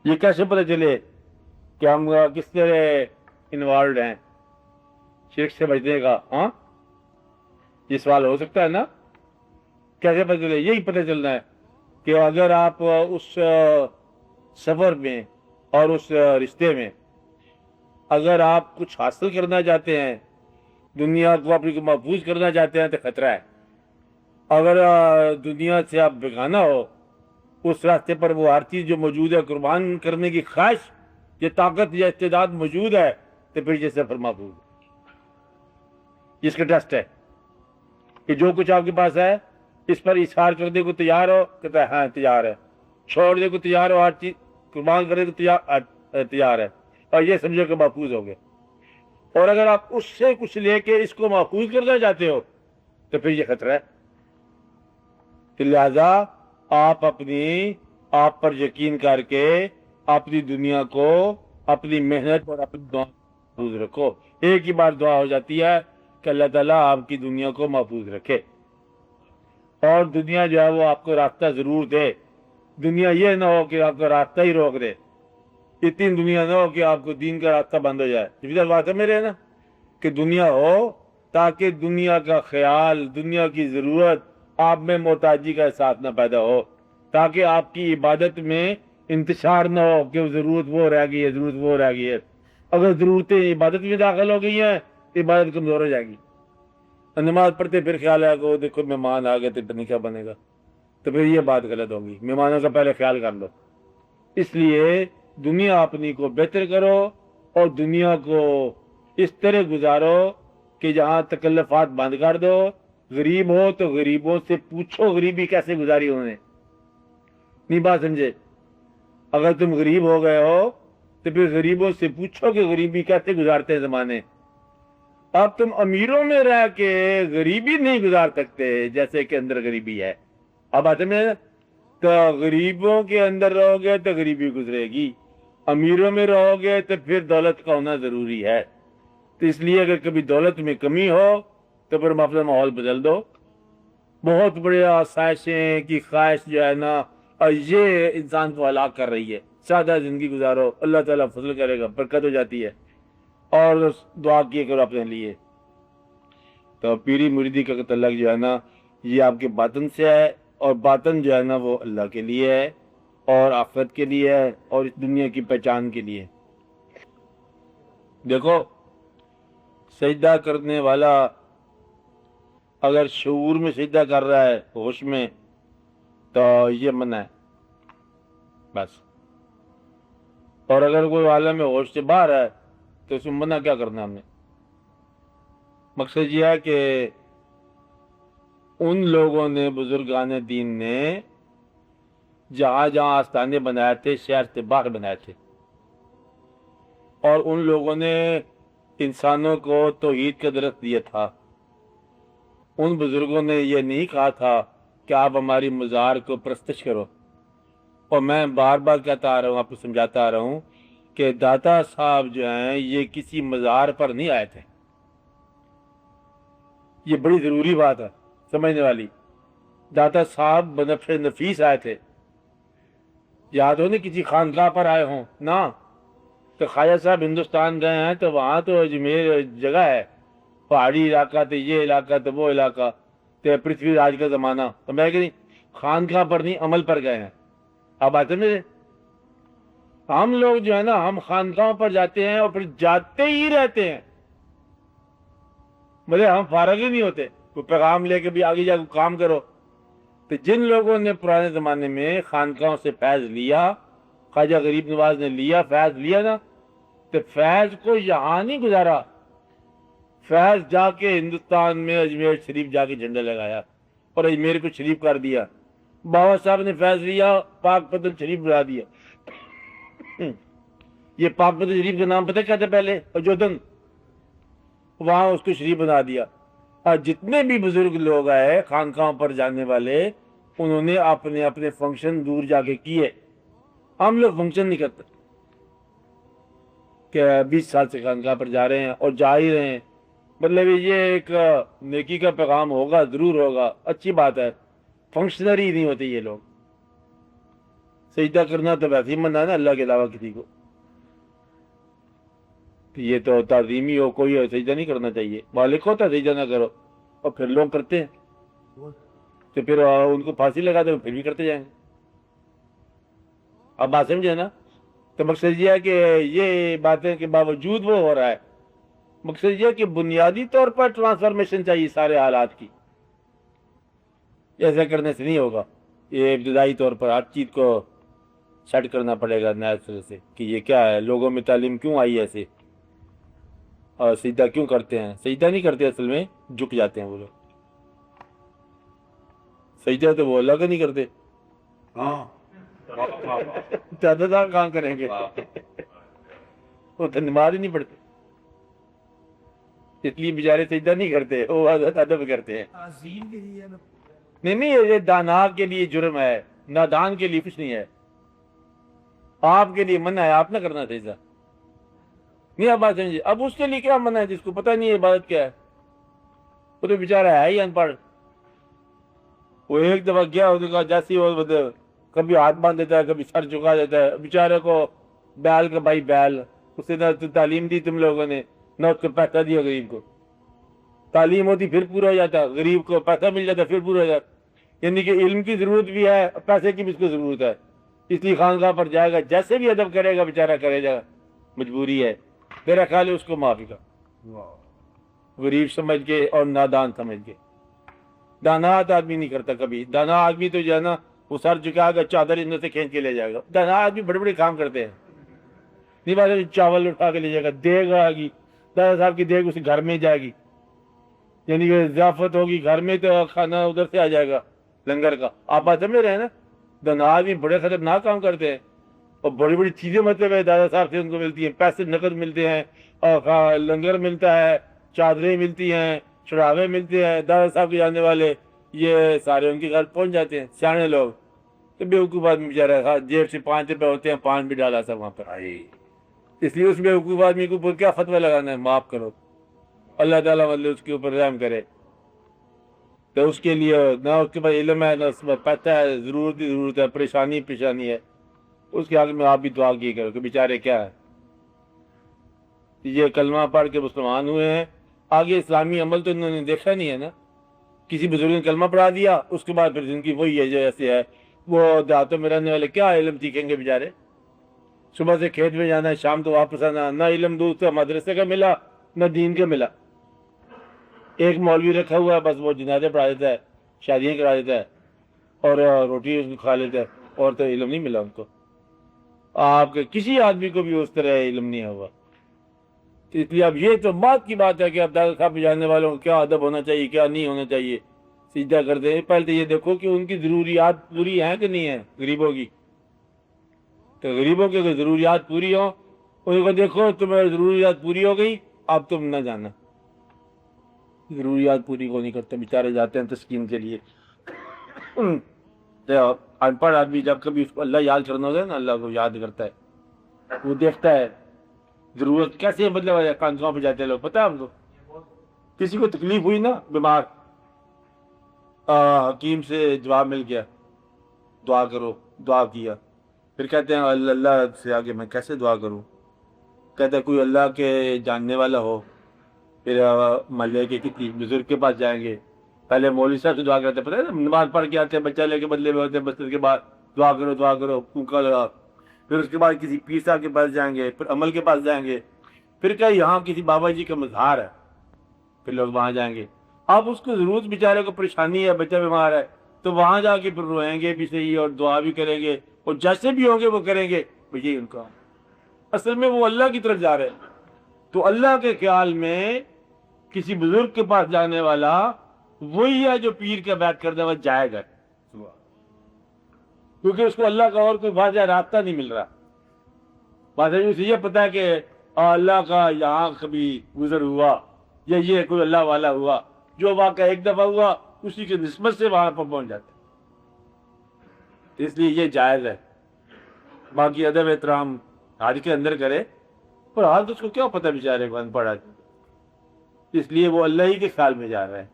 یہ کیسے پتہ چلے کہ ہم کس طرح انوالوڈ ہیں شرک سے بچنے کا؟ ہاں یہ سوال ہو سکتا ہے نا؟ کیسے پتہ چلے؟ یہی پتہ چلنا ہے کہ اگر آپ اس سفر میں اور اس رشتے میں اگر آپ کچھ حاصل کرنا چاہتے ہیں، دنیا کو اپنی کو محفوظ کرنا چاہتے ہیں، تو خطرہ ہے۔ اگر دنیا سے آپ بیگانہ ہو، اس راستے پر وہ ہر چیز جو موجود ہے قربان کرنے کی خواہش، یہ طاقت یا استعداد موجود ہے، تو پھر یہ سفر محفوظ ہے۔ جس کا ٹیسٹ ہے کہ جو کچھ آپ کے پاس ہے اس پر اظہار کرنے کو تیار ہو، کہتا ہے ہاں تیار ہے، چھوڑنے کو تیار ہو، ہر چیز قربان کرنے کو تیار ہے، اور یہ سمجھو کہ محفوظ ہو گئے۔ اور اگر آپ اس سے کچھ لے کے اس کو محفوظ کرنا چاہتے ہو تو پھر یہ خطرہ ہے۔ تو لہذا آپ پر یقین کر کے اپنی دنیا کو، اپنی محنت اور اپنی دعا محفوظ رکھو۔ ایک ہی بار دعا ہو جاتی ہے کہ اللہ تعالیٰ آپ کی دنیا کو محفوظ رکھے، اور دنیا جو ہے وہ آپ کو راستہ ضرور دے۔ دنیا یہ نہ ہو کہ آپ کا راستہ ہی روک دے، اتنی دنیا نہ ہو کہ آپ کو دین کا راستہ بند ہو جائے۔ یہ بات ہے میرے نا کہ دنیا ہو تاکہ دنیا کا خیال، دنیا کی ضرورت آپ میں محتاجی کا احساس نہ پیدا ہو، تاکہ آپ کی عبادت میں انتشار نہ ہو کہ ضرورت وہ رہ گئی ہے، ضرورت وہ رہ گئی ہے۔ اگر ضرورتیں عبادت میں داخل ہو گئی ہیں تو عبادت کمزور ہو جائے گی۔ نماز پڑھتے پھر خیال ہے کہ دیکھو مہمان آ گئے تو پتہ نہیں کیا بنے گا، تو پھر یہ بات غلط ہوگی۔ مہمانوں کا پہلے خیال کر لو۔ اس لیے دنیا اپنی کو بہتر کرو اور دنیا کو اس طرح گزارو کہ جہاں تکلفات بند کر دو۔ غریب ہو تو غریبوں سے پوچھو غریبی کیسے گزاری انہوں نے، نہیں بات سمجھے؟ اگر تم غریب ہو گئے ہو تو پھر غریبوں سے پوچھو کہ غریبی کیسے گزارتے ہیں زمانے۔ اب تم امیروں میں رہ کے غریبی نہیں گزار سکتے جیسے کہ اندر غریبی ہے۔ اب آتے میں تو غریبوں کے اندر رہو گے تو غریبی گزرے گی، امیروں میں رہو گے تو پھر دولت کا ہونا ضروری ہے۔ تو اس لیے اگر کبھی دولت میں کمی ہو تو پھر اپنا ماحول بدل دو۔ بہت بڑے آسائشیں کی خواہش جو ہے نا، یہ انسان کو ہلاک کر رہی ہے۔ سادہ زندگی گزارو، اللہ تعالیٰ فضل کرے گا، برکت ہو جاتی ہے، اور دعا کیے کرو اپنے لیے۔ تو پیری مریدی کا تعلق جو ہے نا یہ آپ کے باطن سے ہے، اور باطن جو ہے نا وہ اللہ کے لیے ہے، اور آخرت کے لیے ہے، اور اس دنیا کی پہچان کے لیے۔ دیکھو سجدہ کرنے والا اگر شعور میں سجدہ کر رہا ہے، ہوش میں، تو یہ منع ہے بس۔ اور اگر کوئی عالم ہوش سے باہر ہے تو اس میں منع کیا کرنا ہم نے؟ مقصد یہ ہے کہ ان لوگوں نے، بزرگان دین نے، جہاں جہاں آستانے بنائے تھے شہر سے باغ بنائے تھے، اور ان لوگوں نے انسانوں کو توحید کا درس دیا تھا۔ ان بزرگوں نے یہ نہیں کہا تھا کہ آپ ہماری مزار کو پرستش کرو۔ اور میں بار بار کہتا آ رہا ہوں، آپ کو سمجھاتا آ رہا ہوں کہ داتا صاحب جو ہیں یہ کسی مزار پر نہیں آئے تھے۔ یہ بڑی ضروری بات ہے سمجھنے والی۔ داتا صاحب بنفش نفیس آئے تھے، یاد ہو نہیں کسی خانقاہ پر آئے ہوں نا۔ تو خواجہ صاحب ہندوستان گئے ہیں تو وہاں تو اجمیر جگہ ہے، پہاڑی علاقہ، تو یہ علاقہ، تو وہ علاقہ، تو پرتھوی راج کا زمانہ، تو میں کہ نہیں خانقاہ پر نہیں عمل پر گئے ہیں۔ اب آتے میرے ہم لوگ جو ہے نا ہم خانقاہوں پر جاتے ہیں اور پھر جاتے ہی رہتے ہیں، مطلب ہم فارغ ہی نہیں ہوتے، کوئی پیغام لے کے بھی آگے جا کے کام کرو۔ تو جن لوگوں نے پرانے زمانے میں خانقاہوں سے فیض لیا، خواجہ غریب نواز نے لیا، فیض لیا نا، تو فیض کو یہاں نہیں گزارا، فیض جا کے ہندوستان میں اجمیر شریف جا کے جھنڈا لگایا اور اجمیر کو شریف کر دیا۔ بابا صاحب نے فیض لیا، پاک پتن شریف بنا دیا۔ یہ پاک پتن شریف کا نام پتہ کیا تھا پہلے؟ اجودن، وہاں اس کو شریف بنا دیا۔ اور جتنے بھی بزرگ لوگ آئے خانقاہوں پر جانے والے، انہوں نے اپنے اپنے فنکشن دور جا کے کیے۔ ہم لوگ فنکشن نہیں کرتے کہ 20 سال سے خانقاہ پر جا رہے ہیں اور جا ہی رہے ہیں، مطلب یہ ایک نیکی کا پیغام ہوگا، ضرور ہوگا، اچھی بات ہے، فنکشنری نہیں ہوتے یہ لوگ، سجدہ کرنا تو ویسے ہی منع ہے نا اللہ کے علاوہ کسی کو. یہ تو تعظیمی ہو کوئی ہو سجدہ نہیں کرنا چاہیے. مالک ہوتا سجدہ نہ کرو اور پھر لوگ کرتے ہیں تو پھر ان کو پھانسی لگا دے پھر بھی کرتے جائیں گے. اب بات سمجھے نا. تو مقصد یہ ہے کہ یہ باتیں کے باوجود وہ ہو رہا ہے. مقصد یہ کہ بنیادی طور پر ٹرانسفارمیشن چاہیے سارے حالات کی. ایسا کرنے سے نہیں ہوگا. یہ ابتدائی طور پر ہر چیز کو سیٹ کرنا پڑے گا نئے طرح سے کہ یہ کیا ہے, لوگوں میں تعلیم کیوں آئی ایسے, اور سجدہ کیوں کرتے ہیں. سجدہ نہیں کرتے اصل میں, جھک جاتے ہیں وہ لوگ. سجدہ تو وہ اللہ کا نہیں کرتے. زیادہ کام کریں گے وہ تو نماز ہی نہیں پڑھتے, اس لیے بیچارے سجدہ نہیں کرتے, وہ ادب کرتے ہیں. نہیں یہ دانا کے لیے جرم ہے, نادان کے لیے کچھ نہیں ہے. آپ کے لیے منع ہے, آپ نہ کرنا سجدہ. نہیں آپ بات سمجھے. اب اس کے لیے کیا منع ہے جس کو پتہ نہیں ہے عبادت کیا ہے, وہ تو بیچارہ ہے ہی ان پڑھ. وہ ایک دفعہ گیا اس نے کہا جیسی وہ کبھی ہاتھ باندھ دیتا ہے کبھی سر چکا دیتا ہے بیچارے کو. بیل کا بھائی بیل, اسے نہ تعلیم دی تم لوگوں نے نہ اس کو پیسہ دیا. غریب کو تعلیم ہوتی پھر پورا ہو جاتا, غریب کو پیسہ مل جاتا پھر پورا ہو جاتا. یعنی کہ علم کی ضرورت بھی ہے, پیسے کی بھی اس کو ضرورت ہے. اس لیے خانقاہ پر جائے گا, جیسے بھی ادب کرے گا بیچارہ کرے گا, مجبوری ہے. میرا خیال ہے اس کو معافی کا, غریب سمجھ کے اور نادان سمجھ کے. دانات آدمی نہیں کرتا کبھی. دانا آدمی تو جو ہے نا وہ سر جھکا گا چادر اندر سے کھینچ کے لے جائے گا. دانا آدمی بڑے بڑے کام کرتے ہیں. نہیں بات ہے, چاول اٹھا کے لے جائے گا, دیگ آئے گی دادا صاحب کی دیگ اس گھر میں جائے گی, یعنی کہ ضیافت ہوگی گھر میں تو کھانا ادھر سے آ جائے گا لنگر کا. آپ بات سمجھ رہے ہیں نا. دانا آدمی بڑے خطرناک کام کرتے ہیں اور بڑی بڑی چیزیں مطلب ہے دادا صاحب سے ان کو ملتی ہیں, پیسے نقد ملتے ہیں اور لنگر ملتا ہے, چادریں ملتی ہیں, چڑھاوے ملتے ہیں. دادا صاحب کے جانے والے یہ سارے ان کے گھر پہنچ جاتے ہیں سیانے لوگ. تو بیوقوف آدمی بیچارہ جیب سے 5 روپے ہوتے ہیں, 5 بھی ڈالا سب وہاں پر آئی. اس لیے اس بیوقوف آدمی کو کیا فتویٰ لگانا ہے, معاف کرو, اللہ تعالیٰ مطلب اس کے اوپر رحم کرے. تو اس کے لیے نہ اس کے پاس علم ہے نہ اس میں پیسہ ہے, ضرورت ہی ضرورت ہے, پریشانی ہے. اس کے حق میں آپ بھی دعا کی کرو کہ بیچارے کیا ہے, یہ کلمہ پڑھ کے مسلمان ہوئے ہیں, آگے اسلامی عمل تو انہوں نے دیکھا نہیں ہے نا. کسی بزرگ نے کلمہ پڑھا دیا, اس کے بعد پھر زندگی وہی ہے جو ایسے ہے. وہ دیہاتوں میں رہنے والے کیا علم سیکھیں گے بیچارے. صبح سے کھیت میں جانا ہے, شام تو واپس آنا, نہ علم دوسرا مدرسے کا ملا نہ دین کا ملا. ایک مولوی رکھا ہوا ہے بس, وہ جنازے پڑھا دیتا ہے, شادیاں کرا دیتا ہے اور روٹی اس کو کھا لیتا ہے, اور تو علم نہیں ملا ان کو. آپ کے کسی آدمی کو بھی اس طرح علم نہیں ہوا. اس لیے اب یہ تو بات کی بات ہے کہ اب دادا صاحب جاننے والوں کو کیا ادب ہونا چاہیے کیا نہیں ہونا چاہیے. سجدہ کرتے ہیں پہلے تو یہ دیکھو کہ ان کی ضروریات پوری ہیں کہ نہیں ہیں غریبوں کی. تو غریبوں کی اگر ضروریات پوری ہوں, ان کو دیکھو تمہاری ضروریات پوری ہو گئی, اب تم نہ جانا. ضروریات پوری کو نہیں کرتے, بیچارے جاتے ہیں تسکین کے لیے. ان پڑھ آدمی جب کبھی اس کو اللہ یاد کرنا ہوتا ہے نا, اللہ کو یاد کرتا ہے, وہ دیکھتا ہے ضرورت کیسے مطلب کانچوں پہ جاتے ہیں لوگ. پتہ ہے ہم کو کسی کو تکلیف ہوئی نا, بیمار, حکیم سے جواب مل گیا, دعا کرو, دعا کیا, پھر کہتے ہیں اللہ سے آگے میں کیسے دعا کروں. کہتا ہے کوئی اللہ کے جاننے والا ہو. پھر محلے کے کسی بزرگ کے پاس جائیں گے, پہلے مولوی صاحب سے دعا کرتے ہیں, پتہ ہے نماز پڑھ کے آتے ہیں بچہ لے کے بدلے میں ہوتے ہیں, بس کے بعد دعا کرو پھونکا لگا. پھر اس کے بعد کسی پیر صاحب کے پاس جائیں گے, پھر عمل کے پاس جائیں گے, پھر کہ یہاں کسی بابا جی کا مزار ہے, پھر لوگ وہاں جائیں گے. اب اس کو ضرورت بیچارے کو پریشانی ہے, بچہ بیمار ہے, تو وہاں جا کے پھر روئیں گے بھی صحیح اور دعا بھی کریں گے, اور جیسے بھی ہوں گے وہ کریں گے. یہی ان کا اصل میں وہ اللہ کی طرف جا رہے ہیں. تو اللہ کے خیال میں کسی بزرگ کے پاس جانے والا وہی ہے جو پیر کا بیعت کرنے والا جائے گا, کیونکہ اس کو اللہ کا اور کوئی واضح راستہ نہیں مل رہا. واضح اسے یہ پتا ہے کہ اللہ کا یہاں کبھی گزر ہوا یا یہ کوئی اللہ والا ہوا, جو واقعہ ایک دفعہ ہوا اسی کے نسبت سے وہاں پر پہنچ جاتے. اس لیے یہ جائز ہے. باقی ادب احترام حج کے اندر کرے, اور حج اس کو کیا پتہ بیچارے کو ان پڑھ, اس لیے وہ اللہ ہی کے خیال میں جا رہا ہے.